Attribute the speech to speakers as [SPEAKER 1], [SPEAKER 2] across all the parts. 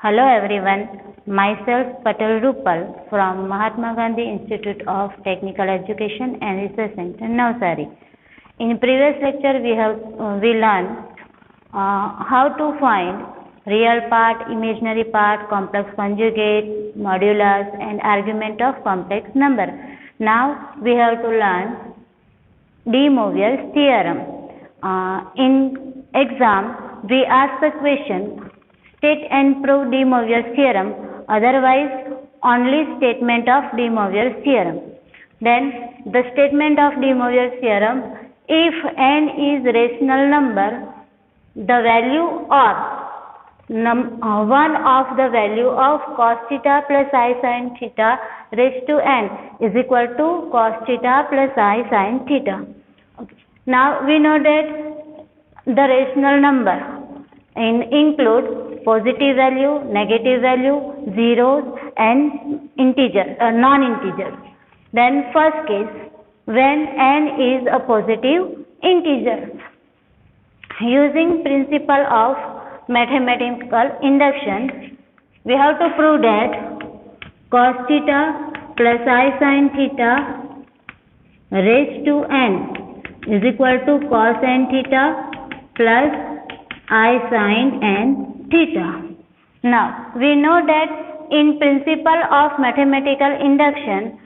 [SPEAKER 1] Hello everyone, myself Patel Rupal from Mahatma Gandhi Institute of Technical Education and Research Center, Navsari. In previous lecture we learned how to find real part, imaginary part, complex conjugate, modulus and argument of complex number. Now we have to learn De Moivre's theorem. In exam we ask the question, state and prove De Moivre's theorem, otherwise only statement of De Moivre's theorem. Then the statement of De Moivre's theorem, if n is rational number, the value or one of the value of cos theta plus I sin theta raised to n is equal to cos theta plus I sin theta. Okay. Now we know that the rational number include positive value, negative value, zeros and integer, non-integers. Then first case, when n is a positive integer. Using principle of mathematical induction, we have to prove that cos theta plus I sin theta raised to n is equal to cos n theta plus I sin n theta. Now we know that in principle of mathematical induction,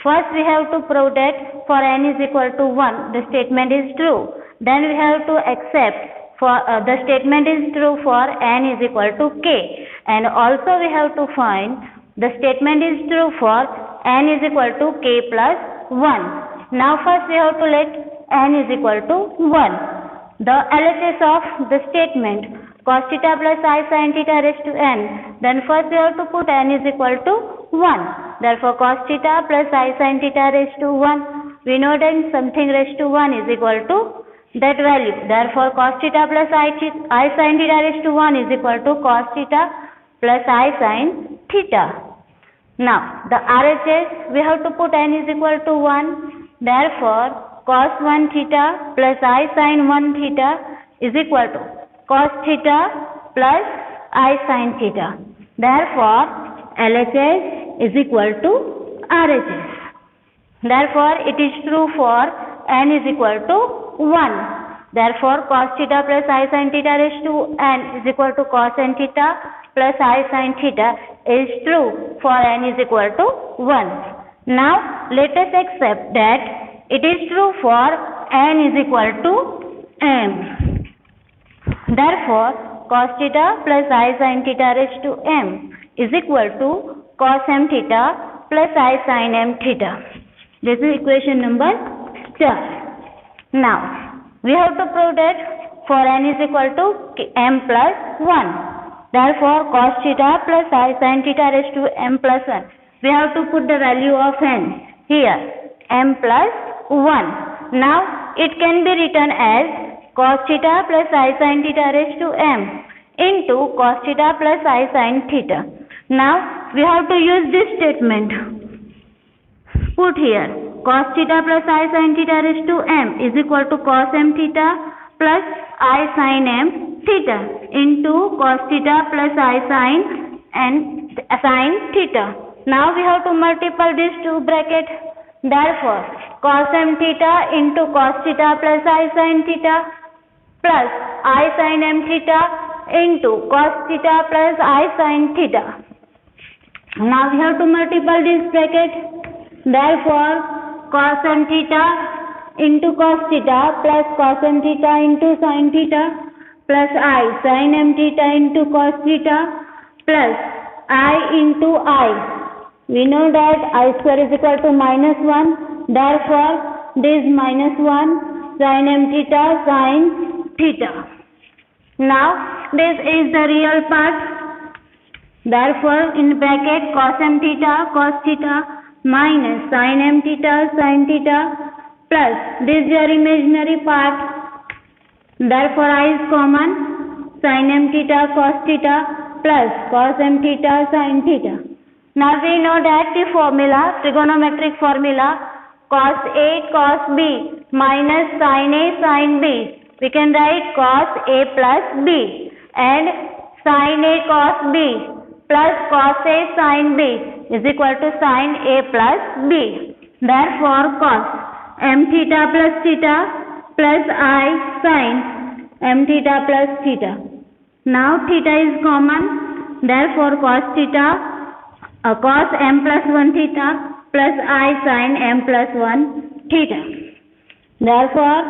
[SPEAKER 1] first we have to prove that for n is equal to 1 the statement is true. Then we have to accept for the statement is true for n is equal to k, and also we have to find the statement is true for n is equal to k plus 1. Now first we have to let n is equal to 1. The LHS of the statement cos theta plus I sin theta raised to n, then first we have to put n is equal to 1. Therefore cos theta plus I sin theta raised to 1. We know that something raised to 1 is equal to that value. Therefore cos theta plus I sin theta raised to 1 is equal to cos theta plus I sin theta. Now the RHS, we have to put n is equal to 1. Therefore cos 1 theta plus I sin 1 theta is equal to cos theta plus I sin theta. Therefore LHS is equal to RHS. Therefore it is true for n is equal to 1. Therefore cos theta plus I sin theta raised to n is equal to cos n theta plus I sin theta is true for n is equal to 1. Now let us accept that it is true for n is equal to m. Therefore cos theta plus I sin theta raised to m is equal to cos m theta plus I sin m theta. This is equation number 4. Now we have to prove that for n is equal to m plus 1. Therefore cos theta plus I sin theta raised to m plus 1. We have to put the value of n here, m plus 1. Now it can be written as cos theta plus I sin theta raised to m into cos theta plus I sin theta. Now we have to use this statement. Put here cos theta plus I sin theta raised to m is equal to cos m theta plus I sin m theta into cos theta plus I sin theta. Now we have to multiply these two brackets. Therefore cos m theta into cos theta plus I sin theta plus I sin m theta into cos theta plus I sin theta. Now we have to multiply this bracket. Therefore cos m theta into cos theta plus cos m theta into sin theta plus I sin m theta into cos theta plus I into I. We know that I square is equal to minus 1. Therefore this minus 1 sin m theta sin theta. Now this is the real part. Therefore in bracket cos m theta minus sin m theta sin theta plus this your imaginary part. Therefore I is common, sin m theta cos theta plus cos m theta sin theta. Now we know that the formula, trigonometric formula, cos A cos B minus sin A sin B. We can write cos A plus B and sin A cos B plus cos A sin B is equal to sin A plus B. Therefore, cos m theta plus theta plus I sin m theta plus theta. Now theta is common. Therefore, cos theta cos m plus 1 theta plus I sin m plus 1 theta. Therefore,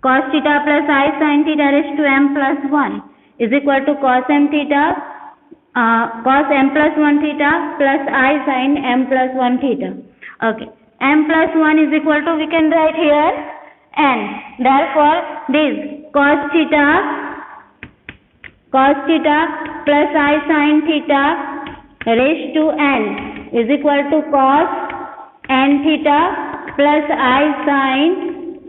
[SPEAKER 1] cos theta plus I sin theta raised to m plus 1 is equal to cos m theta cos m plus 1 theta plus I sin m plus 1 theta. Okay, m plus 1 is equal to, we can write here n. Therefore, this cos theta plus I sin theta raised to n is equal to cos n theta plus I sin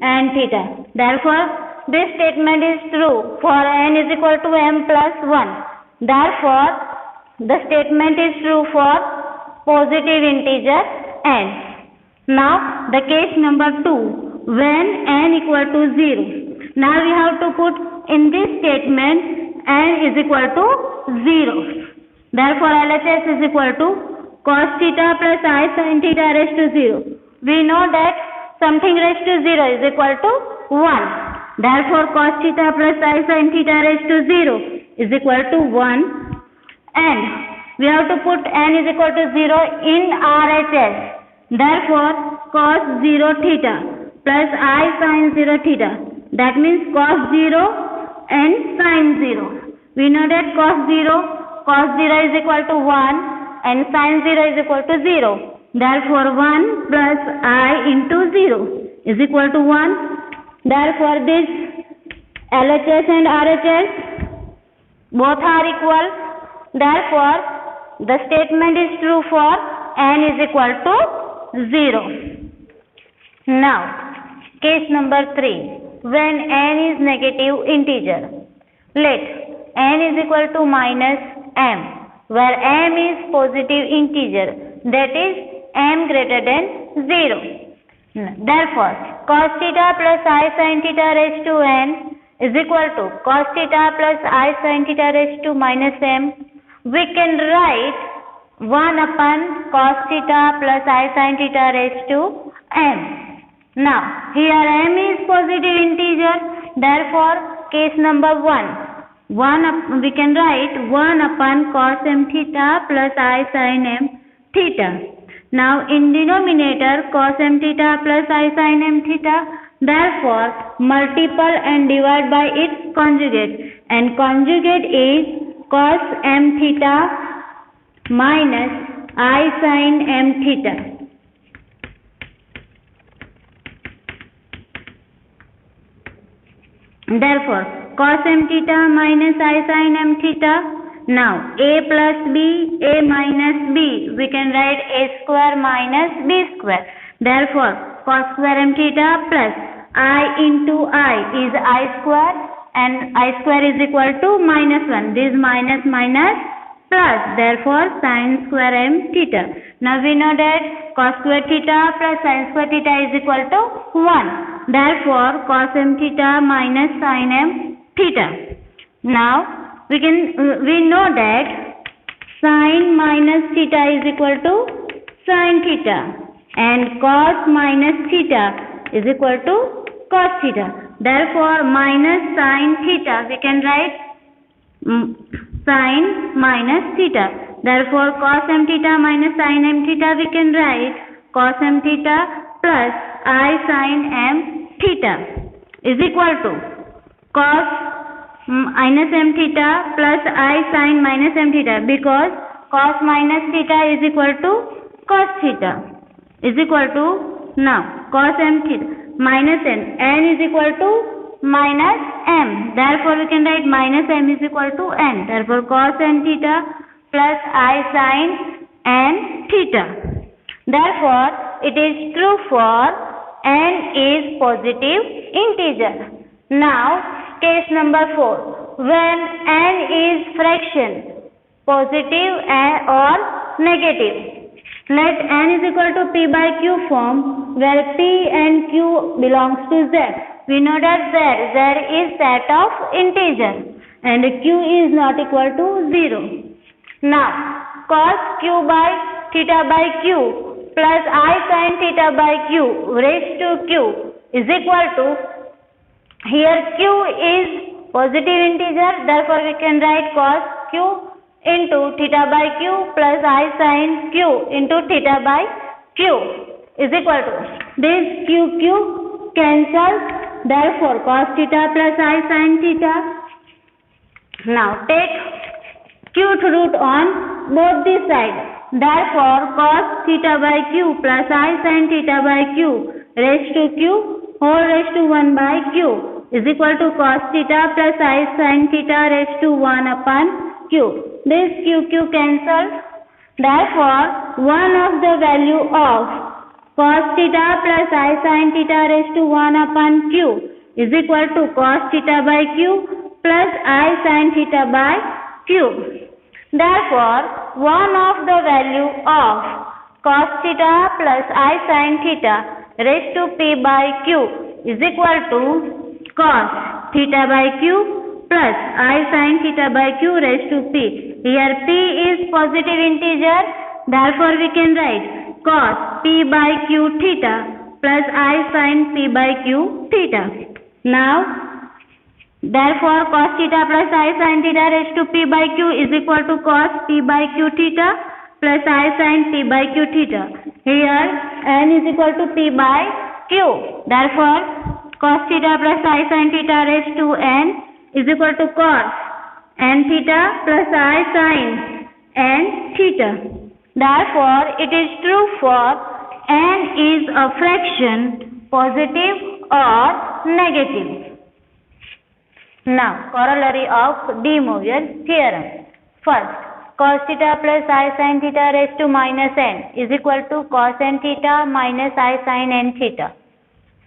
[SPEAKER 1] n theta. Therefore, this statement is true for n is equal to m plus 1. Therefore, the statement is true for positive integer n. Now, the case number 2, when n equal to 0. Now, we have to put in this statement n is equal to 0. Therefore, LHS is equal to cos theta plus I sin theta raised to 0. We know that something raised to 0 is equal to 1. Therefore, cos theta plus I sin theta raised to 0 is equal to 1. And we have to put n is equal to 0 in RHS. Therefore, cos 0 theta plus I sin 0 theta. That means cos 0 and sin 0. We know that cos 0 is equal to 1 and sin 0 is equal to 0. Therefore, 1 plus I into 0 is equal to 1. Therefore, this LHS and RHS both are equal. Therefore, the statement is true for n is equal to 0. Now, case number 3. When n is negative integer. Let n is equal to minus m, where m is positive integer, that is m greater than 0. Therefore, cos theta plus I sin theta raised to n is equal to cos theta plus I sin theta raised to minus m. We can write 1 upon cos theta plus I sin theta raised to m. Now, here m is positive integer. Therefore, case number 1. We can write 1 upon cos m theta plus I sin m theta. Now, in denominator, cos m theta plus I sin m theta. Therefore, multiple and divide by its conjugate. And conjugate is cos m theta minus I sin m theta. Therefore, cos m theta minus I sin m theta. Now, a plus b, a minus b, we can write a square minus b square. Therefore, cos square m theta plus I into I is I square and I square is equal to minus 1. This minus minus plus. Therefore, sin square m theta. Now, we know that cos square theta plus sin square theta is equal to 1. Therefore, cos m theta minus sin m theta. Now, we know that sin minus theta is equal to sin theta and cos minus theta is equal to cos theta. Therefore, minus sin theta, we can write sin minus theta. Therefore, cos m theta minus sin m theta, we can write cos m theta plus I sin m theta is equal to cos minus m theta plus I sin minus m theta, because cos minus theta is equal to cos theta is equal to, now cos m theta minus n is equal to minus m. Therefore, we can write minus m is equal to n. Therefore, cos n theta plus I sin n theta. Therefore, it is true for n is positive integer. Now, case number 4. When n is fraction, positive or negative. Let n is equal to p by q form, where p and q belongs to z. We know that z is set of integer. and q is not equal to 0. Now cos q by theta by q plus I sin theta by q raised to q is equal to, here q is positive integer, therefore we can write cos q into theta by q plus I sin q into theta by q is equal to, this q cancels, therefore cos theta plus I sin theta. Now take qth root on both the sides, therefore cos theta by q plus I sin theta by q raised to q whole raised to 1 by q is equal to cos theta plus I sin theta raised to 1 upon q. This q cancels, therefore one of the value of cos theta plus I sin theta raised to 1 upon q is equal to cos theta by q plus I sin theta by q. Therefore one of the value of cos theta plus I sin theta raised to p by q is equal to cos theta by q plus I sin theta by q raised to p. Here p is positive integer, therefore we can write cos p by q theta plus I sin p by q theta. Now therefore cos theta plus I sin theta raised to p by q is equal to cos p by q theta plus I sin p by q theta. Here n is equal to p by q, therefore cos theta plus I sin theta raised to n is equal to cos n theta plus I sin n theta. Therefore it is true for n is a fraction, positive or negative. Now corollary of De Moivre's theorem. First, cos theta plus I sin theta raised to minus n is equal to cos n theta minus I sin n theta.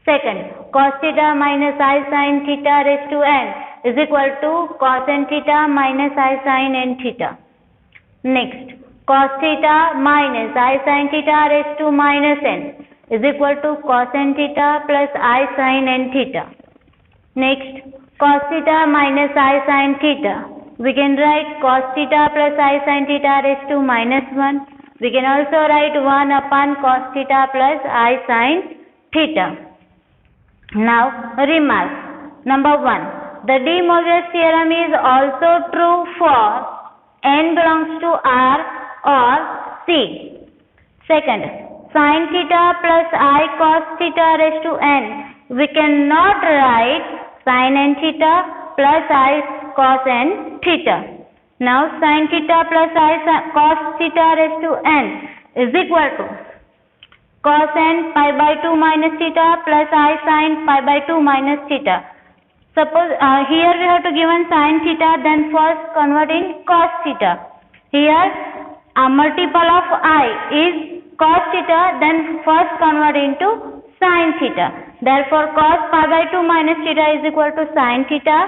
[SPEAKER 1] Second, cos theta minus I sin theta raised to n is equal to cos n theta minus I sin n theta. Next, cos theta minus I sin theta raised to minus n is equal to cos n theta plus I sin n theta. Next, cos theta minus I sin theta, we can write cos theta plus I sin theta raised to minus 1. We can also write 1 upon cos theta plus I sin theta. Now remark. Number 1. The De Moivre's theorem is also true for n belongs to R or C. Second, sin theta plus I cos theta raised to n, we cannot write sin n theta plus I cos n theta. Now sin theta plus I cos theta raised to n is equal to cos n pi by 2 minus theta plus I sin pi by 2 minus theta. Suppose here we have to given sin theta, then first convert in cos theta. Here a multiple of I is cos theta, then first convert into sin theta. Therefore cos pi by 2 minus theta is equal to sin theta,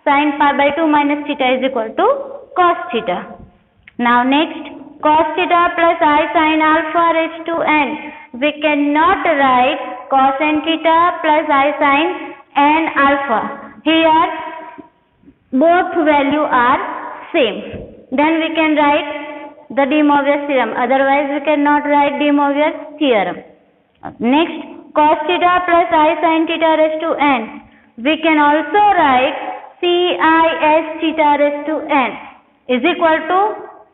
[SPEAKER 1] sin pi by 2 minus theta is equal to cos theta. Now next, cos theta plus I sin alpha raised to n, we cannot write cos n theta plus I sin n alpha. Here both value are same. Then we can write the De Moivre's theorem. Otherwise we cannot write De Moivre's theorem. Next, cos theta plus I sin theta raised to n, we can also write cis theta raised to n is equal to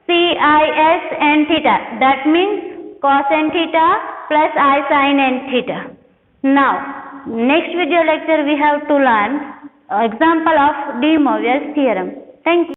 [SPEAKER 1] cis n theta. That means cos n theta plus I sin n theta. Now next video lecture we have to learn example of De Moivre's theorem. Thank you.